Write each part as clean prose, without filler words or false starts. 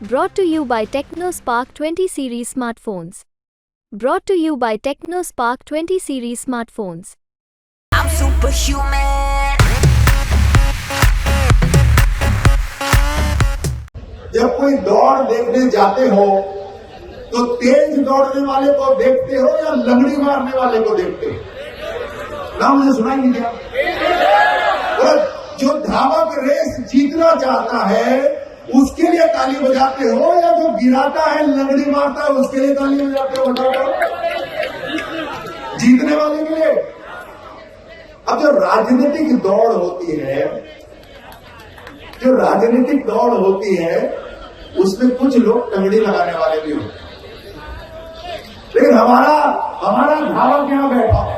Brought to you by TechnoSpark 20 series smartphones. Brought to you by TechnoSpark 20 series smartphones. I'm superhuman. जब कोई दौड़ देखने जाते हो तो तेज दौड़ने वाले को देखते हो या लंगड़ी मारने वाले को देखते हो? ना मुझे सुनाई नहीं दिया। और जो धावक रेस जीतना चाहता है उसके लिए ताली बजाते हो या जो गिराता है लंगड़ी मारता है उसके लिए ताली बजाते हो? बताओ, जीतने वाले के लिए। अब जो राजनीतिक दौड़ होती है, जो राजनीतिक दौड़ होती है उसमें कुछ लोग टंगड़ी लगाने वाले भी होते हैं, लेकिन हमारा धावक यहां बैठा है,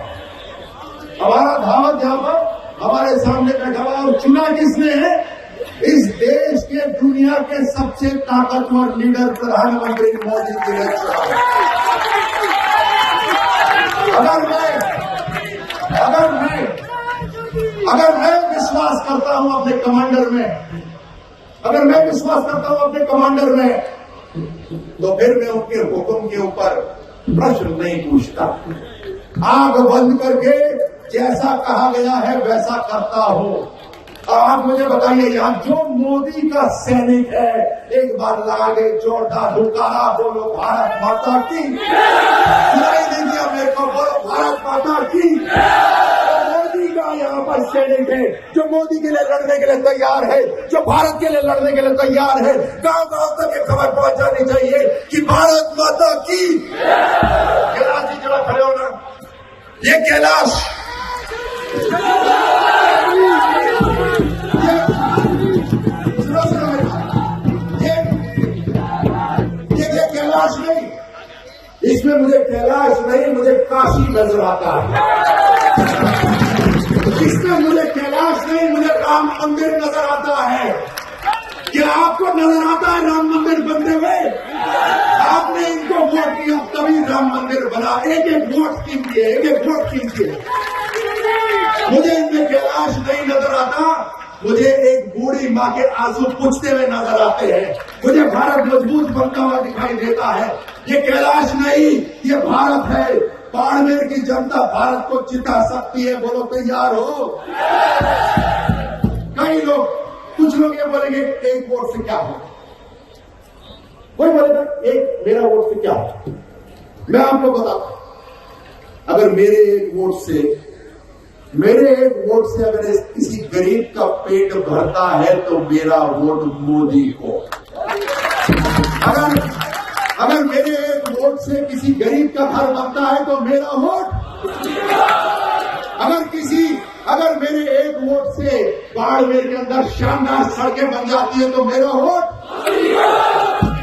हमारा धावक यहां पर हमारे सामने बैठा हुआ। और चुना किसने है? इस देश के दुनिया के सबसे ताकतवर लीडर प्रधानमंत्री मोदी जी ने चुना है। अगर मैं विश्वास करता हूं अपने कमांडर में, अगर मैं विश्वास करता हूं अपने कमांडर में, तो फिर मैं उनके हुक्म के ऊपर प्रश्न नहीं पूछता। आंख बंद करके जैसा कहा गया है वैसा करता हूं। आप मुझे बताइए, यहां जो मोदी का सैनिक है, एक बार लागे जोरदार हुकारा बोलो भारत माता की। सुनाई नहीं दिया मेरे को? बोलो भारत माता की। मोदी का यहाँ पर सैनिक है जो मोदी के लिए लड़ने के लिए तैयार है, जो भारत के लिए लड़ने के लिए तैयार है। गांव-गांव तक ये खबर पहुंचानी चाहिए कि भारत माता की। कैलाश जी जरा खड़े हो ना, ये कैलाश कैलाश नहीं, इसमें मुझे कैलाश नहीं, मुझे काशी नजर आता है। इसमें मुझे कैलाश नहीं, मुझे राम मंदिर नजर आता है। क्या आपको नजर आता है राम मंदिर बनते हुए? आपने इनको वोट किया तभी राम मंदिर बना। एक एक वोट कीमती है, एक एक वोट कीमती है। मुझे इनमें कैलाश नहीं नजर आता, मुझे एक बूढ़ी माँ के आंसू पूछते हुए नजर आते हैं। मुझे भारत मजबूत बनता हुआ दिखाई देता है। ये कैलाश नहीं, ये भारत है। बाड़मेर की जनता भारत को जिता सकती है। बोलो तैयार हो? कई लोग, कुछ लोग ये बोलेंगे एक वोट से क्या हो, कोई बोलेगा एक मेरा वोट से क्या हो। मैं आपको बताता हूं, अगर मेरे एक वोट से अगर किसी गरीब का पेट भरता है तो मेरा वोट मोदी को। अगर मेरे एक वोट से किसी गरीब का घर बनता है तो मेरा वोट। अगर मेरे एक वोट से बाड़मेर के अंदर शानदार सड़कें बन जाती है तो मेरा वोट।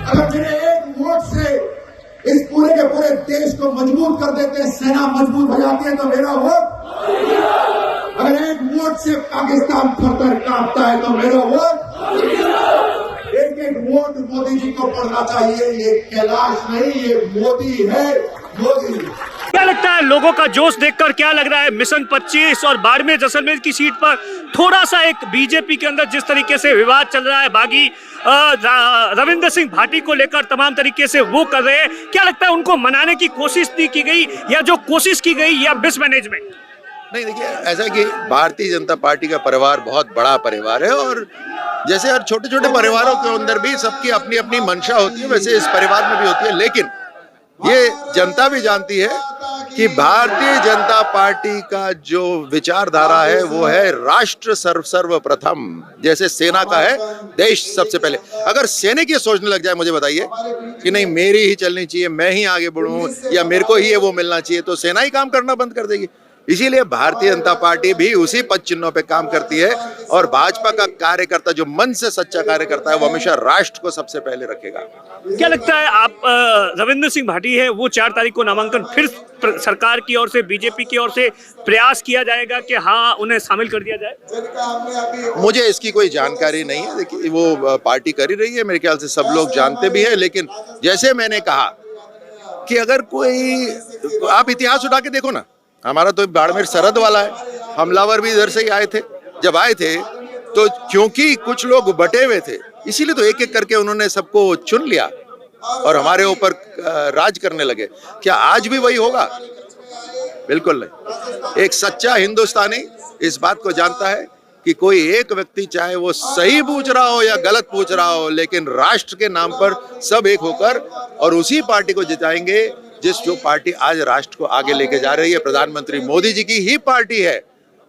अगर मेरे एक वोट से इस पूरे के पूरे देश को मजबूत कर देते हैं, सेना मजबूत हो जाती है तो मेरा वोट। अगर एक वोट से पाकिस्तान थर-थर कांपता है तो मेरा वोट। एक एक वोट मोदी जी को पड़ना चाहिए। ये कैलाश नहीं, ये मोदी है, मोदी। क्या लगता है लोगों का जोश देखकर? क्या लग रहा है मिशन 25 और बाड़मेर जैसलमेर की सीट पर थोड़ा सा एक बीजेपी के अंदर जिस तरीके से विवाद चल रहा है, बागी रविंद्र सिंह भाटी को लेकर तमाम तरीके से वो कर रहे हैं, क्या लगता है उनको मनाने की कोशिश नहीं की गई, या जो कोशिश की गई या मिसमैनेजमेंट? नहीं, देखिए ऐसा कि भारतीय जनता पार्टी का परिवार बहुत बड़ा परिवार है, और जैसे हर छोटे छोटे परिवारों के अंदर भी सबकी अपनी अपनी मंशा होती है, वैसे इस परिवार में भी होती है। लेकिन ये जनता भी जानती है कि भारतीय जनता पार्टी का जो विचारधारा है वो है राष्ट्र सर्वप्रथम। जैसे सेना का है देश सबसे पहले। अगर सैनिक ये सोचने लग जाए, मुझे बताइए कि नहीं मेरी ही चलनी चाहिए, मैं ही आगे बढ़ूं, या मेरे को ही ये वो मिलना चाहिए, तो सेना ही काम करना बंद कर देगी। इसीलिए भारतीय जनता पार्टी भी उसी पद चिन्हों पे काम करती है, और भाजपा का कार्यकर्ता जो मन से सच्चा कार्य करता है वो हमेशा राष्ट्र को सबसे पहले रखेगा। क्या लगता है आप रविंद्र सिंह भाटी है वो 4 तारीख को नामांकन फिर सरकार की ओर से, बीजेपी की ओर से प्रयास किया जाएगा कि हाँ उन्हें शामिल कर दिया जाए? मुझे इसकी कोई जानकारी नहीं है। देखिए वो पार्टी कर ही रही है, मेरे ख्याल से सब लोग जानते भी है। लेकिन जैसे मैंने कहा कि अगर कोई, आप इतिहास उठा के देखो ना, हमारा तो बाड़मेर सरहद वाला है, हमलावर भी इधर से ही आए थे। जब आए थे तो क्योंकि कुछ लोग बटे हुए थे, इसीलिए तो एक एक करके उन्होंने सबको चुन लिया और हमारे ऊपर राज करने लगे। क्या आज भी वही होगा? बिल्कुल नहीं। एक सच्चा हिंदुस्तानी इस बात को जानता है कि कोई एक व्यक्ति, चाहे वो सही पूछ रहा हो या गलत पूछ रहा हो, लेकिन राष्ट्र के नाम पर सब एक होकर और उसी पार्टी को जिताएंगे जो पार्टी आज राष्ट्र को आगे लेके जा रही है। प्रधानमंत्री मोदी जी की ही पार्टी है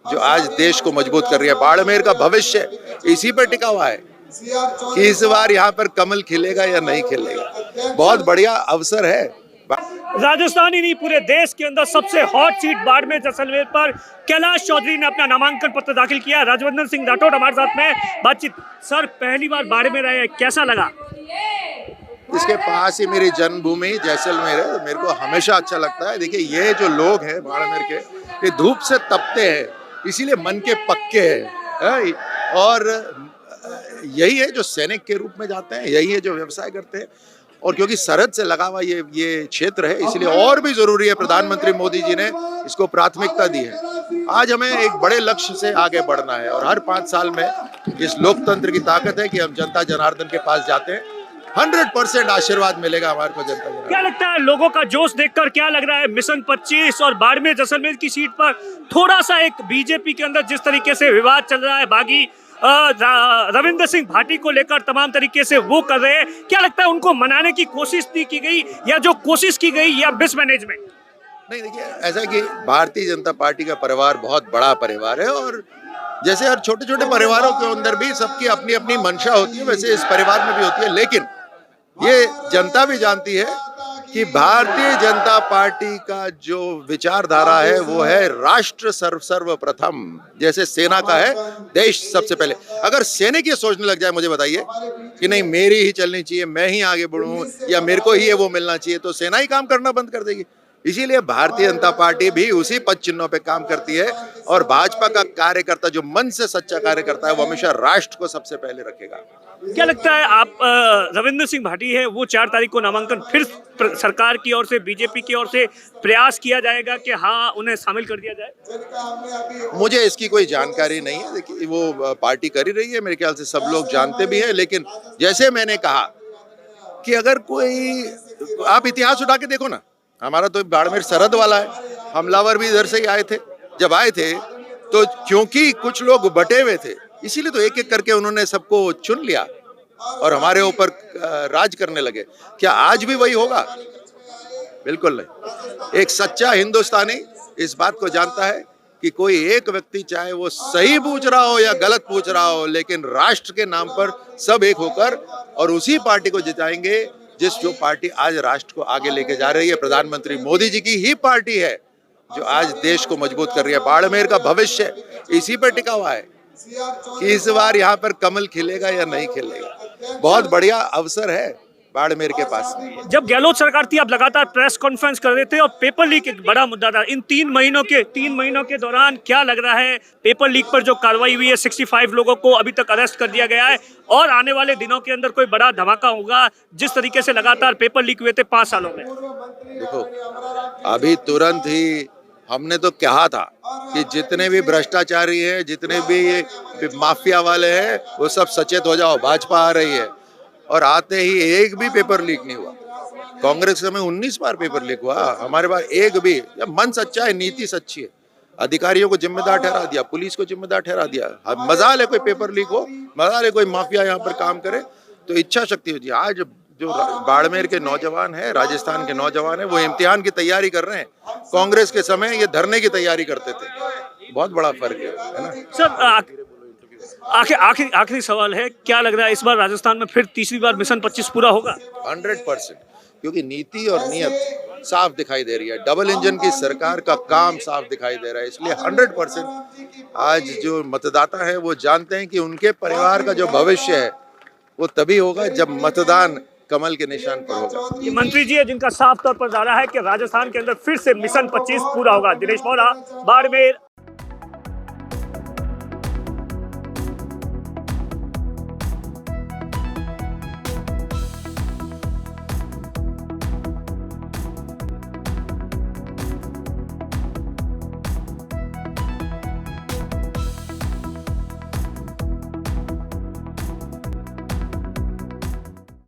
जो आज देश को मजबूत कर रही है। बाड़मेर का भविष्य इसी पर टिका हुआ है कि इस बार यहाँ पर कमल खिलेगा या नहीं खिलेगा। बहुत बढ़िया अवसर है। राजस्थान ही नहीं, पूरे देश के अंदर सबसे हॉट सीट बाड़मेर जैसलमेर पर कैलाश चौधरी ने अपना नामांकन पत्र दाखिल किया। राजवर्धन सिंह राठौड़ हमारे साथ में बातचीत। सर, पहली बार बाड़मेर आए, कैसा लगा? इसके पास ही मेरी जन्मभूमि जैसलमेर है, मेरे को हमेशा अच्छा लगता है। देखिए, ये जो लोग हैं बाड़मेर के, ये धूप से तपते हैं, इसीलिए मन के पक्के हैं। और यही है जो सैनिक के रूप में जाते हैं, यही है जो व्यवसाय करते हैं। और क्योंकि सरहद से लगा हुआ ये क्षेत्र है, इसलिए और भी जरूरी है। प्रधानमंत्री मोदी जी ने इसको प्राथमिकता दी है। आज हमें एक बड़े लक्ष्य से आगे बढ़ना है और हर 5 साल में इस लोकतंत्र की ताकत है कि हम जनता जनार्दन के पास जाते हैं। 100% आशीर्वाद मिलेगा हमारे को जनता जनार्दन। क्या लगता है लोगों का जोश देखकर, क्या लग रहा है मिशन 25 और बाड़मेर जैसलमेर की सीट पर थोड़ा सा एक बीजेपी के अंदर जिस तरीके से विवाद चल रहा है, बागी रविंद्र सिंह भाटी को लेकर तमाम तरीके से वो कर रहे हैं, क्या लगता है उनको मनाने की कोशिश नहीं की गई, या जो कोशिश की गई या मिसमैनेजमेंट? नहीं, देखिए, ऐसा कि भारतीय जनता पार्टी का परिवार बहुत बड़ा परिवार है और जैसे हर छोटे छोटे परिवारों के अंदर भी सबकी अपनी अपनी मंशा होती है, वैसे इस परिवार में भी होती है। लेकिन ये जनता भी जानती है कि भारतीय जनता पार्टी का जो विचारधारा है वो है राष्ट्र सर्वप्रथम। जैसे सेना का है देश सबसे पहले। अगर सैनिक ये सोचने लग जाए, मुझे बताइए कि नहीं मेरी ही चलनी चाहिए, मैं ही आगे बढ़ूं या मेरे को ही ये वो मिलना चाहिए, तो सेना ही काम करना बंद कर देगी। इसीलिए भारतीय जनता पार्टी भी उसी पद चिन्हों पे काम करती है और भाजपा का कार्यकर्ता जो मन से सच्चा कार्य करता है वो हमेशा राष्ट्र को सबसे पहले रखेगा। क्या लगता है आप, रविंद्र सिंह भाटी है वो 4 तारीख को नामांकन फिर सरकार की ओर से, बीजेपी की ओर से प्रयास किया जाएगा कि हाँ उन्हें शामिल कर दिया जाए? मुझे इसकी कोई जानकारी नहीं है। देखिए, वो पार्टी कर ही रही है, मेरे ख्याल से सब लोग जानते भी हैं। लेकिन जैसे मैंने कहा कि अगर कोई, आप इतिहास उठा के देखो ना, हमारा तो बाड़मेर सरहद वाला है, हमलावर भी इधर से ही आए थे। जब आए थे तो क्योंकि कुछ लोग बटे हुए थे, इसीलिए तो एक एक करके उन्होंने सबको चुन लिया और हमारे ऊपर राज करने लगे। क्या आज भी वही होगा? बिल्कुल नहीं। एक सच्चा हिंदुस्तानी इस बात को जानता है कि कोई एक व्यक्ति, चाहे वो सही पूछ रहा हो या गलत पूछ रहा हो, लेकिन राष्ट्र के नाम पर सब एक होकर और उसी पार्टी को जिताएंगे जो पार्टी आज राष्ट्र को आगे लेके जा रही है। प्रधानमंत्री मोदी जी की ही पार्टी है जो आज देश को मजबूत कर रही है। बाड़मेर का भविष्य इसी पर टिका हुआ है कि इस बार यहाँ पर कमल खिलेगा या नहीं खिलेगा। बहुत बढ़िया अवसर है बाड़मेर के पास। जब गहलोत सरकार थी, आप लगातार प्रेस कॉन्फ्रेंस कर रहे थे और पेपर लीक एक बड़ा मुद्दा था। इन 3 महीनों के दौरान क्या लग रहा है, पेपर लीक पर जो कार्रवाई हुई है, 65 लोगों को अभी तक अरेस्ट कर दिया गया है और आने वाले दिनों के अंदर कोई बड़ा धमाका होगा जिस तरीके से लगातार पेपर लीक हुए थे 5 सालों में? देखो, अभी तुरंत ही हमने तो कहा था कि जितने भी भ्रष्टाचारी हैं, जितने भी माफिया वाले हैं, वो सब सचेत हो जाओ, भाजपा आ रही है। और आते ही एक भी पेपर लीक नहीं हुआ। कांग्रेस में 19 बार पेपर लीक हुआ, हमारे पास एक भी। मन सच्चा है, नीति सच्ची है, अधिकारियों को जिम्मेदार ठहरा दिया, पुलिस को जिम्मेदार ठहरा दिया। मजाल है कोई पेपर लीक हो, मजाल है कोई माफिया यहाँ पर काम करे, तो इच्छा शक्ति होती है। आज जो बाड़मेर के नौजवान है, राजस्थान के नौजवान है, वो इम्तिहान की तैयारी कर रहे हैं। कांग्रेस के समय ये धरने की तैयारी करते थे। बहुत बड़ा फर्क है ना सर। आखिरी सवाल है, क्या लग रहा है इस बार राजस्थान में फिर तीसरी बार मिशन 25 पूरा होगा? 100%, क्योंकि नीति और नियत साफ दिखाई दे रही है। डबल इंजन की सरकार का काम साफ दिखाई दे रहा है। इसलिए 100% आज जो मतदाता है वो जानते हैं कि उनके परिवार का जो भविष्य है वो तभी होगा जब मतदान कमल के निशान पर होगा। ये मंत्री जी है जिनका साफ तौर पर दावा है कि राजस्थान के अंदर फिर से मिशन 25 पूरा होगा। दिनेश मौर्य, बाड़मेर।